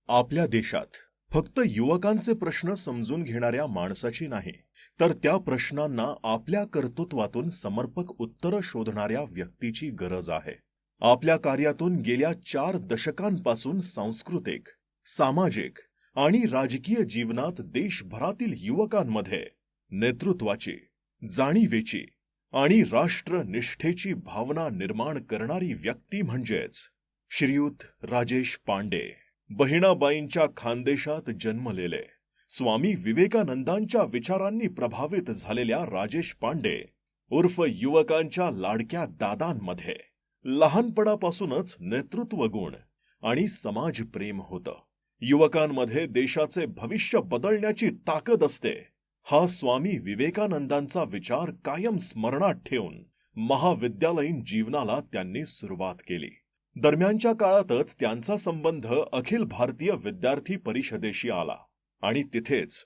आपल्या देशात फक्त युवकांचे प्रश्न समजून घेणाऱ्या माणसाची नाही, तर त्या प्रश्नांना आपल्या कर्तृत्वातून समर्पक उत्तरं शोधणाऱ्या व्यक्तीची गरज आहे. आपल्या कार्यातून गेल्या 4 दशकांपासून सांस्कृतिक, सामाजिक आणि राजकीय जीवनात देशभरातील युवकांमध्ये नेतृत्वाची, जाणीवेची आणि राष्ट्रनिष्ठेची भावना निर्माण करणारी व्यक्ती म्हणजेच श्रीयुत राजेश पांडे. बहिणाबाईंच्या खानदेशात जन्मलेले, स्वामी विवेकानंदांच्या विचारांनी प्रभावित झालेल्या राजेश पांडे उर्फ युवकांच्या लाडक्या दादांमध्ये लहानपणापासूनच नेतृत्व गुण आणि समाजप्रेम होतं. युवकांमध्ये देशाचे भविष्य बदलण्याची ताकद असते, हा स्वामी विवेकानंदांचा विचार कायम स्मरणात ठेवून महाविद्यालयीन जीवनाला त्यांनी सुरुवात केली. दरम्यानच्या काळातच त्यांचा संबंध अखिल भारतीय विद्यार्थी परिषदेशी आला आणि तिथेच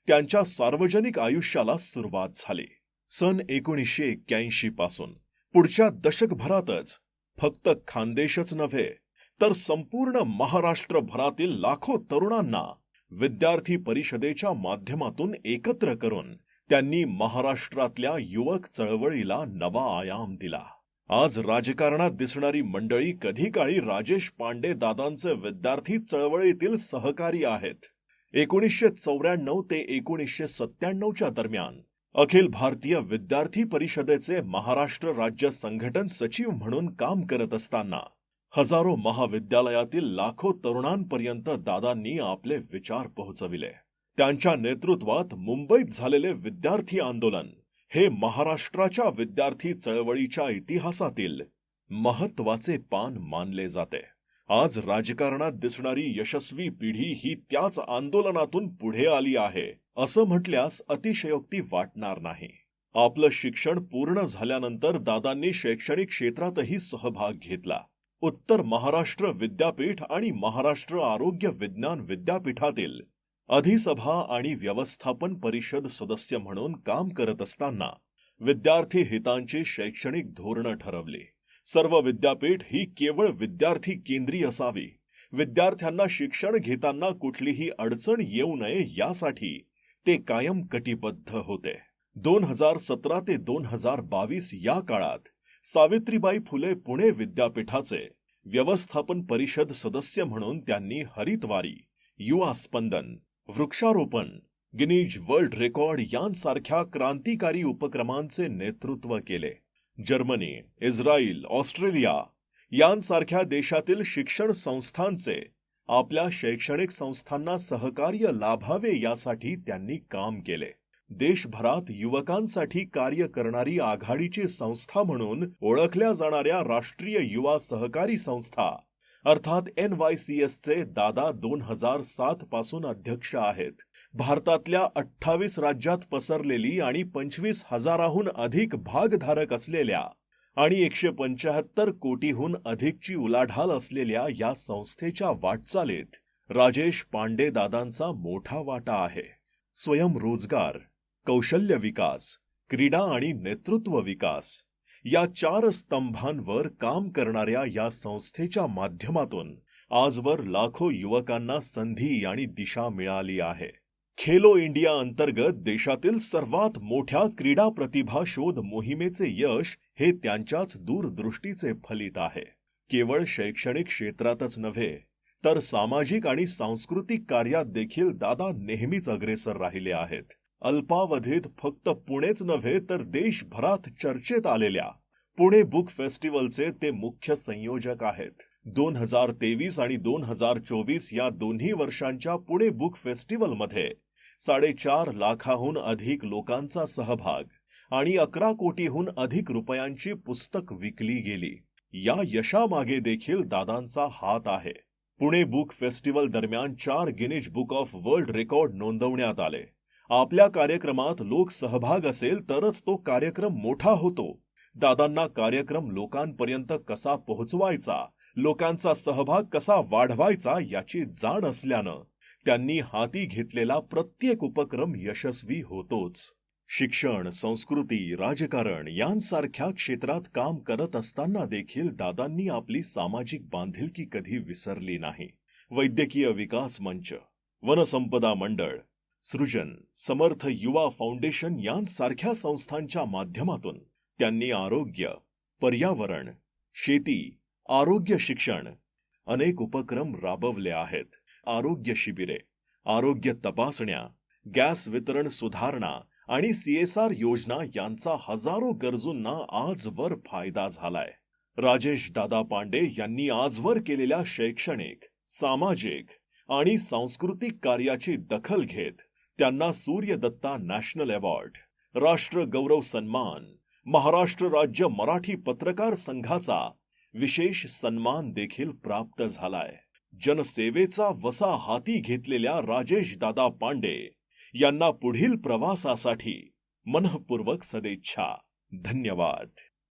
त्यांच्या सार्वजनिक आयुष्याला सुरुवात झाली. सन 1981 पासून पुढच्या दशकभरातच फक्त खानदेशच नव्हे तर संपूर्ण महाराष्ट्रभरातील लाखो तरुणांना विद्यार्थी परिषदेच्या माध्यमातून एकत्र करून त्यांनी महाराष्ट्रातल्या युवक चळवळीला नवा आयाम दिला. आज राजकारणात दिसणारी मंडळी कधी काळी राजेश पांडे दादांचे विद्यार्थी चळवळीतील सहकारी आहेत. 1994 ते 1997च्या दरम्यान अखिल भारतीय विद्यार्थी परिषदेचे महाराष्ट्र राज्य संघटन सचिव म्हणून काम करत असताना हजारो महाविद्यालयातील लाखो तरुणांपर्यंत दादांनी आपले विचार पोहोचविले. त्यांच्या नेतृत्वात मुंबईत झालेले विद्यार्थी आंदोलन हे महाराष्ट्राच्या विद्यार्थी चळवळीच्या इतिहासातील महत्त्वाचे पान मानले जाते. आज राजकारणात दिसणारी यशस्वी पिढी ही त्याच आंदोलनातून पुढे आली आहे असं म्हटल्यास अतिशयोक्ती वाटणार नाही. आपलं शिक्षण पूर्ण झाल्यानंतर दादांनी शैक्षणिक क्षेत्रातही सहभाग घेतला. उत्तर महाराष्ट्र विद्यापीठ आणि महाराष्ट्र आरोग्य विज्ञान विद्यापीठातील अधिसभा आणि व्यवस्थापन परिषद सदस्य म्हणून काम करत असताना विद्यार्थी हितांची शैक्षणिक धोरणं ठरवली. सर्व विद्यापीठ ही केवळ विद्यार्थी केंद्रीय असावी, विद्यार्थ्यांना शिक्षण घेताना कुठलीही अडचण येऊ नये यासाठी ते कायम कटिबद्ध होते. 2017 ते 2022 या काळात सावित्रीबाई फुले पुणे विद्यापीठाचे व्यवस्थापन परिषद सदस्य म्हणून त्यांनी हरितवारी, युवा स्पंदन, वृक्षारोपण, गिनीज वर्ल्ड रेकॉर्ड यांसारख्या क्रांतिकारी उपक्रमांचे नेतृत्व केले. जर्मनी, इस्रायल, ऑस्ट्रेलिया यांसारख्या देशातील शिक्षण संस्थांचे आपल्या शैक्षणिक संस्थांना सहकार्य लाभावे यासाठी त्यांनी काम केले. देशभरात युवकांसाठी कार्य करणारी आघाडीची संस्था म्हणून ओळखल्या जाणाऱ्या राष्ट्रीय युवा सहकारी संस्था अर्थात NYCSचे दादा 2007 पासून अध्यक्ष आहेत. भारतातल्या 28 राज्यात पसरलेली आणि 25,000हून अधिक भागधारक असलेल्या आणि 175 कोटीहून अधिकची उलाढाल असलेल्या या संस्थेच्या वाटचालीत राजेश पांडे दादांचा मोठा वाटा आहे. स्वयंरोजगार, कौशल्य विकास, क्रीडा आणि नेतृत्व विकास या 4 स्तंभांवर काम करणाऱ्या या संस्थेच्या माध्यमातून आजवर लाखो युवकांना संधी आणि दिशा मिळाली आहे. खेलो इंडिया अंतर्गत देशातील सर्वात मोठ्या क्रीडा प्रतिभा शोध मोहिमेचे यश हे त्यांच्याच दूरदृष्टीचे फलित आहे. केवळ शैक्षणिक क्षेत्रातच नव्हे तर सामाजिक आणि सांस्कृतिक कार्यात देखील दादा नेहमीच अग्रेसर राहिले आहेत. अल्पावधीत फक्त पुणेच नव्हे तर देशभरात चर्चेत आलेल्या पुणे बुक फेस्टिवलचे ते मुख्य संयोजक आहेत. 2023 आणि 2024 या दोन्ही वर्षांच्या पुणे बुक फेस्टिवलमध्ये 4.5 लाखाहून अधिक लोकांचा सहभाग आणि 11 कोटीहून अधिक रुपयांची पुस्तक विकली गेली. या यशामागे देखील दादांचा हात आहे. पुणे बुक फेस्टिवल दरम्यान 4 Guinness book of world record नोंदवण्यात आले. आपल्या कार्यक्रमात लोक सहभाग असेल तरच तो कार्यक्रम मोठा होतो. दादांना कार्यक्रम लोकांपर्यंत कसा पोहोचवायचा, लोकांचा सहभाग कसा वाढवायचा याची जाण असल्यानं त्यांनी हाती घेतलेला प्रत्येक उपक्रम यशस्वी होतोच. शिक्षण, संस्कृती, राजकारण यांसारख्या क्षेत्रात काम करत असताना देखील दादांनी आपली सामाजिक बांधिलकी कधी विसरली नाही. वैद्यकीय विकास मंच, वनसंपदा मंडळ, सृजन, समर्थ युवा फाउंडेशन यांसारख्या संस्थांच्या माध्यमातून त्यांनी आरोग्य, पर्यावरण, शेती, आरोग्य शिक्षण अनेक उपक्रम राबवले आहेत. आरोग्य शिबिरे, आरोग्य तपासण्या, गॅस वितरण सुधारणा आणि CSR योजना यांचा हजारो गरजूंना आजवर फायदा झालाय. राजेश दादा पांडे यांनी आजवर केलेल्या शैक्षणिक, सामाजिक आणि सांस्कृतिक कार्याची दखल घेत त्यांना सूर्यदत्ता नॅशनल अवॉर्ड, राष्ट्र गौरव सन्मान, महाराष्ट्र राज्य मराठी पत्रकार संघाचा विशेष सन्मान देखील प्राप्त झालाय. जनसेवेचा वसा हाती घेतलेल्या राजेश दादा पांडे यांना पुढील प्रवासासाठी मनःपूर्वक सदिच्छा. धन्यवाद.